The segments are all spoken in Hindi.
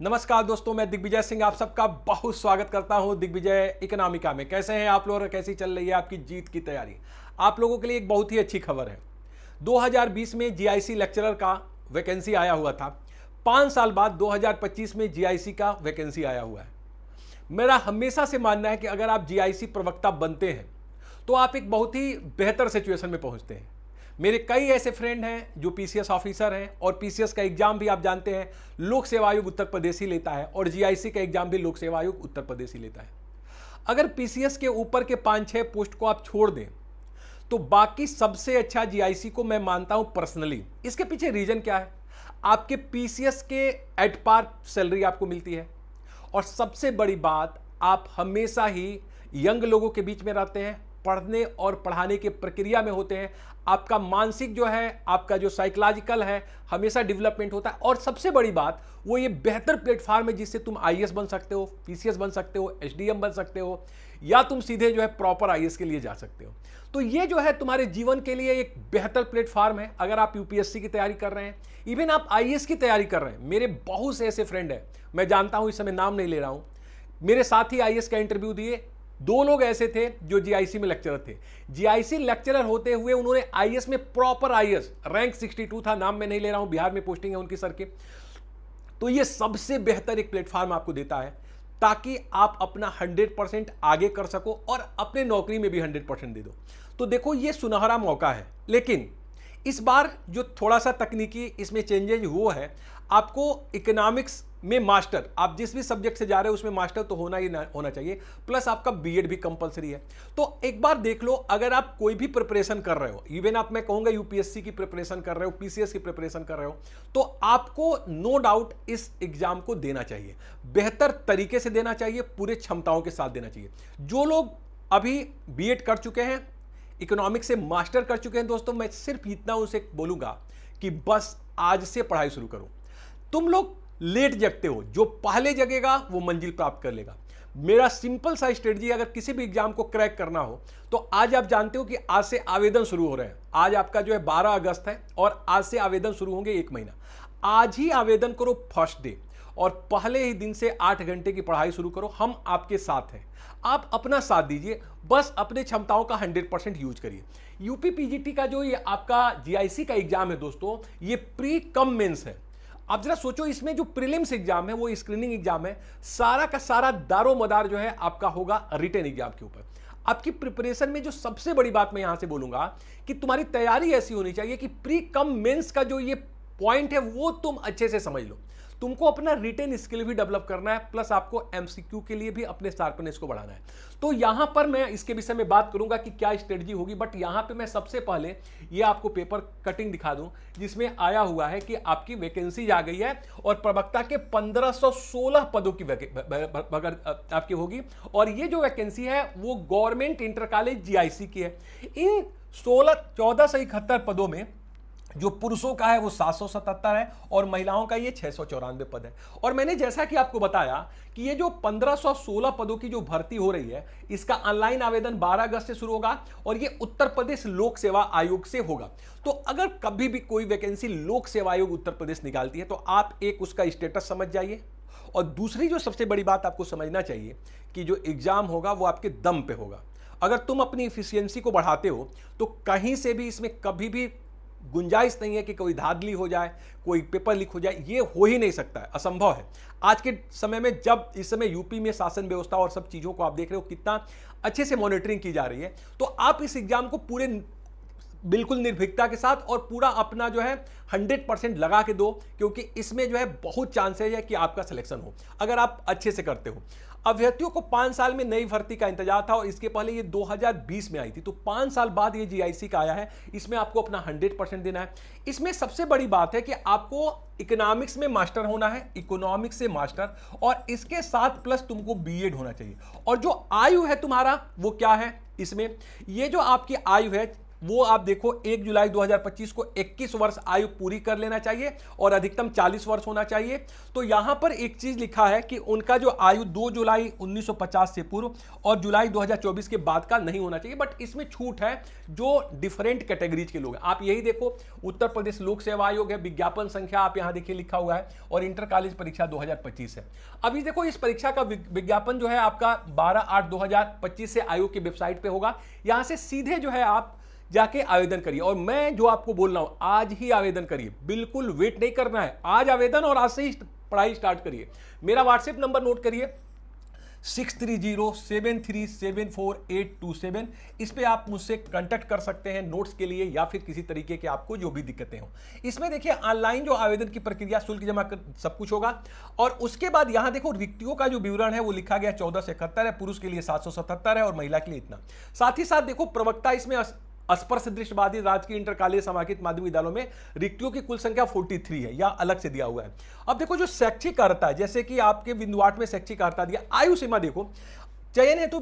नमस्कार दोस्तों, मैं दिग्विजय सिंह आप सबका बहुत स्वागत करता हूं दिग्विजय इकोनॉमिका में। कैसे हैं आप लोग और कैसी चल रही है आपकी जीत की तैयारी? आप लोगों के लिए एक बहुत ही अच्छी खबर है। 2020 में जीआईसी लेक्चरर का वैकेंसी आया हुआ था। 5 साल बाद 2025 में जीआईसी का वैकेंसी आया हुआ है। मेरा हमेशा से मानना है कि अगर आप जीआईसी प्रवक्ता बनते हैं तो आप एक बहुत ही बेहतर सिचुएशन में पहुंचते हैं। मेरे कई ऐसे फ्रेंड हैं जो पीसीएस ऑफिसर हैं और पीसीएस का एग्जाम भी आप जानते हैं लोक सेवा आयोग उत्तर प्रदेश ही लेता है और जीआईसी का एग्जाम भी लोक सेवा आयोग उत्तर प्रदेश ही लेता है। अगर पीसीएस के ऊपर के 5-6 पोस्ट को आप छोड़ दें तो बाकी सबसे अच्छा जीआईसी को मैं मानता हूं पर्सनली। इसके पीछे रीजन क्या है? आपके पीसीएस के एट पार सैलरी आपको मिलती है और सबसे बड़ी बात, आप हमेशा ही यंग लोगों के बीच में रहते हैं, पढ़ने और पढ़ाने की प्रक्रिया में होते हैं। आपका मानसिक जो है, आपका जो साइकोलॉजिकल है, हमेशा डेवलपमेंट होता है। और सबसे बड़ी बात, वो ये बेहतर प्लेटफॉर्म है जिससे तुम आईएएस बन सकते हो, पीसीएस बन सकते हो, एसडीएम बन सकते हो, या तुम सीधे जो है प्रॉपर आईएएस के लिए जा सकते हो। तो ये जो है तुम्हारे जीवन के लिए एक बेहतर प्लेटफॉर्म है। अगर आप यूपीएससी की तैयारी कर रहे हैं, इवन आप आईएएस की तैयारी कर रहे हैं, मेरे बहुत से ऐसे फ्रेंड हैं, मैं जानता हूं, इस समय नाम नहीं ले रहा हूं, मेरे साथ ही आईएएस का इंटरव्यू दिए। 2 लोग ऐसे थे जो जीआईसी में लेक्चरर थे। जीआईसी लेक्चरर होते हुए उन्होंने आईएएस में, प्रॉपर आईएएस, रैंक 62 था, नाम मैं नहीं ले रहा हूं, बिहार में पोस्टिंग है उनकी सर की। तो ये सबसे बेहतर एक प्लेटफॉर्म आपको देता है ताकि आप अपना 100% आगे कर सको और अपने नौकरी में भी 100% दे दो। तो देखो, ये सुनहरा मौका है। लेकिन इस बार जो थोड़ा सा तकनीकी इसमें चेंजेज हुआ है, आपको इकोनॉमिक्स में मास्टर, आप जिस भी सब्जेक्ट से जा रहे हो उसमें मास्टर तो होना चाहिए, प्लस आपका बीएड भी कंपलसरी है। तो एक बार देख लो, अगर आप कोई भी प्रिपरेशन कर रहे हो, इवन आप, मैं कहूंगा यूपीएससी की प्रिपरेशन कर रहे हो, पीसीएस की प्रिपरेशन कर रहे हो, तो आपको नो डाउट इस एग्जाम को देना चाहिए, बेहतर तरीके से देना चाहिए, पूरे क्षमताओं के साथ देना चाहिए। जो लोग अभी बीएड कर चुके हैं, इकोनॉमिक्स से मास्टर कर चुके हैं, दोस्तों मैं सिर्फ इतना उनसे बोलूंगा कि बस आज से पढ़ाई शुरू करो। तुम लोग लेट जगते हो, जो पहले जगेगा वो मंजिल प्राप्त कर लेगा। मेरा सिंपल सा स्ट्रेटजी, अगर किसी भी एग्जाम को क्रैक करना हो तो आज आप जानते हो कि आज से आवेदन शुरू हो रहे हैं। आज आपका जो है 12 अगस्त है और आज से आवेदन शुरू होंगे 1 महीना। आज ही आवेदन करो फर्स्ट डे और पहले ही दिन से 8 घंटे की पढ़ाई शुरू करो। हम आपके साथ हैं, आप अपना साथ दीजिए, बस अपने क्षमताओं का 100% यूज करिए। यूपी पीजीटी का जो ये आपका जीआईसी का एग्जाम है दोस्तों, ये प्री कम मेंस है। आप जरा सोचो, इसमें जो प्रीलिम्स एग्जाम है, वो स्क्रीनिंग एग्जाम है, सारा का सारा दारोमदार जो है आपका होगा रिटन एग्जाम के ऊपर। आपकी प्रिपरेशन में जो सबसे बड़ी बात मैं यहां से बोलूंगा कि तुम्हारी तैयारी ऐसी होनी चाहिए कि प्री कम मेंस का जो ये पॉइंट है वो तुम अच्छे से समझ लो। तुमको अपना रिटेन स्किल भी डेवलप करना है, प्लस आपको एमसीक्यू के लिए भी अपने शार्पनेस को बढ़ाना है। तो यहां पर मैं इसके विषय में बात करूंगा कि क्या स्ट्रेटजी होगी, बट यहां पे मैं सबसे पहले ये आपको पेपर कटिंग दिखा दूं जिसमें आया हुआ है कि आपकी वैकेंसी आ गई है और प्रवक्ता के 1516 पदों की आपकी होगी। और ये जो वैकेंसी है वो गवर्नमेंट इंटर कॉलेज जीआईसी की है। इन 1471 पदों में जो पुरुषों का है वो 777 है और महिलाओं का ये 694 पद है। और मैंने जैसा कि आपको बताया कि ये जो 1516 पदों की जो भर्ती हो रही है, इसका ऑनलाइन आवेदन 12 अगस्त से शुरू होगा और ये उत्तर प्रदेश लोक सेवा आयोग से होगा। तो अगर कभी भी कोई वैकेंसी लोक सेवा आयोग उत्तर प्रदेश निकालती है तो आप एक उसका स्टेटस समझ जाइए। और दूसरी जो सबसे बड़ी बात आपको समझना चाहिए कि जो एग्जाम होगा वो आपके दम पे होगा। अगर तुम अपनी इफिशियंसी को बढ़ाते हो तो कहीं से भी इसमें कभी भी गुंजाइश नहीं है कि कोई धांधली हो जाए, कोई पेपर लीक हो जाए, ये हो ही नहीं सकता है, असंभव है। आज के समय में, जब इस समय यूपी में शासन व्यवस्था और सब चीज़ों को आप देख रहे हो कितना अच्छे से मॉनिटरिंग की जा रही है, तो आप इस एग्जाम को पूरे बिल्कुल निर्भीकता के साथ और पूरा अपना जो है 100% लगा के दो, क्योंकि इसमें जो है बहुत चांसेज है कि आपका सिलेक्शन हो अगर आप अच्छे से करते हो। अभ्यर्थियों को 5 साल में नई भर्ती का इंतजार था और इसके पहले ये 2020 में आई थी, तो 5 साल बाद ये जीआईसी का आया है। इसमें आपको अपना 100% देना है। इसमें सबसे बड़ी बात है कि आपको इकोनॉमिक्स में मास्टर होना है, इकोनॉमिक्स से मास्टर, और इसके साथ प्लस तुमको बीएड होना चाहिए। और जो आयु है तुम्हारा वो क्या है, इसमें ये जो आपकी आयु है वो आप देखो 1 जुलाई 2025 को 21 वर्ष आयु पूरी कर लेना चाहिए और अधिकतम 40 वर्ष होना चाहिए। तो यहां पर एक चीज लिखा है कि उनका जो आयु 2 जुलाई 1950 से पूर्व और जुलाई 2024 के बाद का नहीं होना चाहिए। बट इसमें छूट है जो डिफरेंट कैटेगरीज के लोग हैं। आप यही देखो, उत्तर प्रदेश लोक सेवा आयोग है, विज्ञापन संख्या आप यहां देखिए लिखा हुआ है, और इंटर कॉलेज परीक्षा 2025 है। अभी देखो इस परीक्षा का विज्ञापन जो है आपका 12/8/2025 से आयोग की वेबसाइट पे होगा। यहां से सीधे जो है आप जाके आवेदन करिए, और मैं जो आपको बोल रहा हूं आज ही आवेदन करिए, बिल्कुल वेट नहीं करना है, आज आवेदन और आज से ही पढ़ाई स्टार्ट करिए। मेरा व्हाट्सएप नंबर नोट करिए 6307374827। इस पे आप मुझसे कांटेक्ट कर सकते हैं नोट्स के लिए या फिर किसी तरीके के आपको जो भी दिक्कतें हो। इसमें देखिए ऑनलाइन जो आवेदन की प्रक्रिया, शुल्क जमा कर सब कुछ होगा। और उसके बाद यहां देखो रिक्तियों का जो विवरण है वो लिखा गया 14 से 71 है, पुरुष के लिए 777 है और महिला के लिए इतना। साथ ही साथ देखो प्रवक्ता इसमें स्पर्श दृष्टिबाधित राजकीय इंटर कॉलेज समाहित माध्यमिक विद्यालयों में रिक्तियों की कुल संख्या 43 है, या अलग से दिया हुआ है। अब देखो जो शैक्षिक अर्हता है, जैसे कि आपके बिंदु 8 में शैक्षिक अर्हता दिया, आयु सीमा देखो, चयन हेतु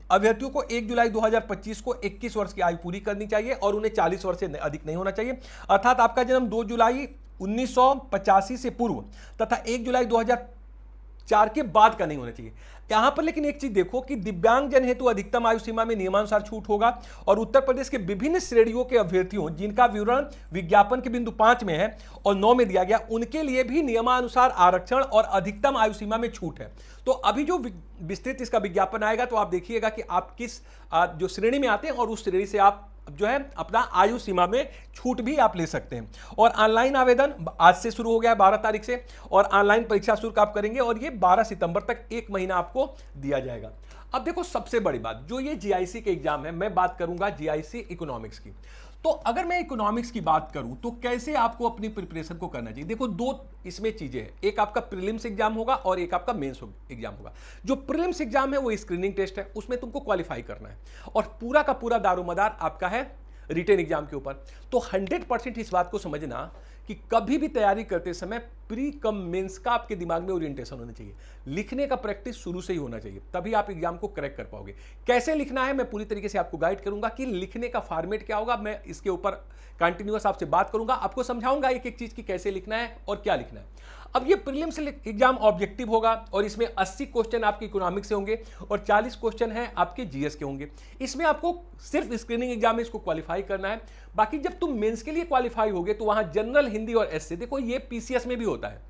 अभ्यर्थियों को 1 जुलाई 2025 को 21 वर्ष की आयु पूरी करनी चाहिए और उन्हें 40 वर्ष से अधिक नहीं होना चाहिए। अर्थात आपका जन्म 2 जुलाई 1985 से पूर्व तथा 1 जुलाई 2004 के बाद का नहीं होना चाहिए। यहां पर लेकिन एक चीज देखो कि दिव्यांग जन हेतु अधिकतम आयु सीमा में नियमानुसार छूट होगा, और उत्तर प्रदेश के विभिन्न श्रेणियों के अभ्यर्थियों जिनका विवरण विज्ञापन के बिंदु 5 में है और 9 में दिया गया, उनके लिए भी नियमानुसार आरक्षण और अधिकतम आयु सीमा में छूट है। तो अभी जो विस्तृत इसका विज्ञापन आएगा तो आप देखिएगा कि आप किस जो श्रेणी में आते हैं और उस श्रेणी से आप जो है अपना आयु सीमा में छूट भी आप ले सकते हैं। और ऑनलाइन आवेदन आज से शुरू हो गया है 12 तारीख से, और ऑनलाइन परीक्षा शुल्क आप करेंगे और ये 12 सितंबर तक 1 महीना आपको दिया जाएगा। अब देखो सबसे बड़ी बात, जो ये जीआईसी के एग्जाम है, मैं बात करूंगा जीआईसी इकोनॉमिक्स की। तो अगर मैं इकोनॉमिक्स की बात करूं तो कैसे आपको अपनी प्रिपरेशन को करना चाहिए। देखो दो इसमें चीजें हैं, एक आपका प्रीलिम्स एग्जाम होगा और एक आपका मेंस एग्जाम होगा। जो प्रीलिम्स एग्जाम है वो स्क्रीनिंग टेस्ट है, उसमें तुमको क्वालिफाई करना है, और पूरा का पूरा दारोमदार आपका है रिटेन एग्जाम के ऊपर। तो 100% इस बात को समझना कि कभी भी तैयारी करते समय प्री कम मेंस का आपके दिमाग में ओरिएंटेशन होना चाहिए। लिखने का प्रैक्टिस शुरू से ही होना चाहिए, तभी आप एग्जाम को क्रैक कर पाओगे। कैसे लिखना है मैं पूरी तरीके से आपको गाइड करूंगा कि लिखने का फॉर्मेट क्या होगा। मैं इसके ऊपर कंटिन्यूअस आपसे बात करूंगा, आपको समझाऊंगा एक एक चीज की कैसे लिखना है और क्या लिखना है। अब ये प्रीलिम्स एग्जाम ऑब्जेक्टिव होगा और इसमें 80 क्वेश्चन आपके इकोनॉमिक्स से होंगे और 40 क्वेश्चन हैं आपके जीएस के होंगे। इसमें आपको सिर्फ स्क्रीनिंग एग्जाम में इसको क्वालिफाई करना है। बाकी जब तुम मेंस के लिए क्वालिफाई होगे तो वहां जनरल हिंदी और एसए, देखो ये पीसीएस में भी होता है,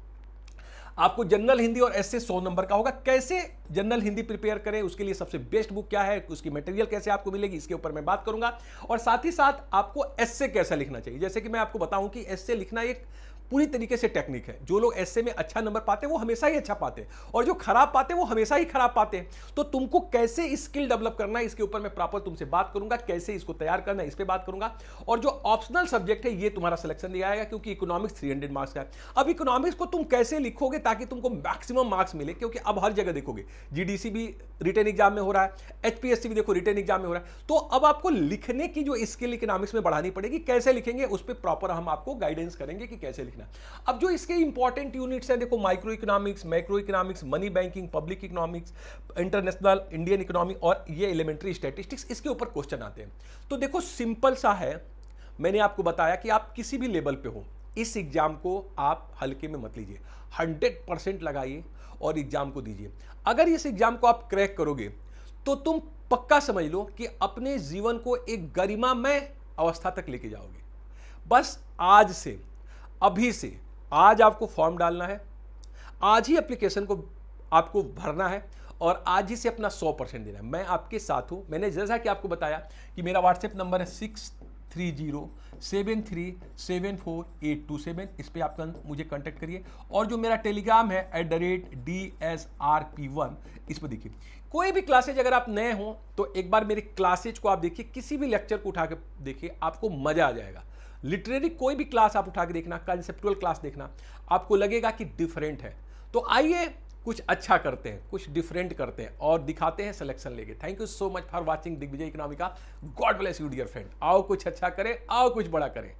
आपको जनरल हिंदी और एसए 100 नंबर का होगा। कैसे जनरल हिंदी प्रिपेयर करें, उसके लिए सबसे बेस्ट बुक क्या है, उसकी मटेरियल कैसे आपको मिलेगी, इसके ऊपर मैं बात करूंगा। और साथ ही साथ आपको एसए कैसा लिखना चाहिए। जैसे कि मैं आपको बताऊं कि एसए लिखना एक पूरी तरीके से टेक्निक है। जो लोग एसए में अच्छा नंबर पाते हैं वो हमेशा ही अच्छा पाते हैं, और जो खराब पाते हैं वो हमेशा ही खराब पाते हैं। तो तुमको कैसे स्किल डेवलप करना है इसके ऊपर मैं प्रॉपर तुमसे बात करूंगा, कैसे इसको तैयार करना है इस पे बात करूंगा। और जो ऑप्शनल सब्जेक्ट है ये तुम्हारा सिलेक्शन दिया जाएगा, क्योंकि इकोनॉमिक्स 300 मार्क्स का है। अब इकोनॉमिक्स को तुम कैसे लिखोगे ताकि तुमको मैक्सिमम मार्क्स मिले, क्योंकि अब हर जगह देखोगे जीडीसी भी रिटेन एग्जाम में हो रहा है, एचपीएससी भी देखो रिटेन एग्जाम में हो रहा है। तो अब आपको लिखने की जो स्किल इकोनॉमिक्स में बढ़ानी पड़ेगी। कैसे लिखेंगे उस पर प्रॉपर हम आपको गाइडेंस करेंगे कि कैसे लिखना। अब जो इसके इंपॉर्टेंट यूनिट्स हैं, देखो micro economics, macro economics, money banking, public economics, international, Indian economy और ये एलिमेंट्री स्टैटिस्टिक्स, इसके ऊपर क्वेश्चन आते हैं। तो देखो सिंपल सा है, मैंने आपको बताया कि आप किसी भी लेवल पे हो, इस एग्जाम को आप हल्के में मत लीजिए, 100% लगाइए और एग्जाम को दीजिए। अगर इस एग्जाम को आप क्रैक करोगे तो तुम पक्का समझ लो कि अपने जीवन को एक गरिमामय अवस्था तक लेके जाओगे। बस आज से, अभी से, आज आपको फॉर्म डालना है, आज ही एप्लीकेशन को आपको भरना है और आज ही से अपना 100% देना है। मैं आपके साथ हूं। मैंने जैसा कि आपको बताया कि मेरा व्हाट्सएप नंबर है 6307374827। इस पर आप मुझे कांटेक्ट करिए। और जो मेरा टेलीग्राम है @DSRP1, इस पर देखिए। कोई भी क्लासेज अगर आप नए हो तो एक बार मेरे क्लासेज को आप देखिए, किसी भी लेक्चर को उठा के देखिए, आपको मजा आ जाएगा। लिटरेरी कोई भी क्लास आप उठा के देखना, कंसेप्चुअल क्लास देखना, आपको लगेगा कि डिफरेंट है। तो आइए कुछ अच्छा करते हैं, कुछ डिफरेंट करते हैं और दिखाते हैं सिलेक्शन लेके। Thank you so much for watching Digvijay Economica. God bless you dear friend. आओ कुछ अच्छा करें, आओ कुछ बड़ा करें।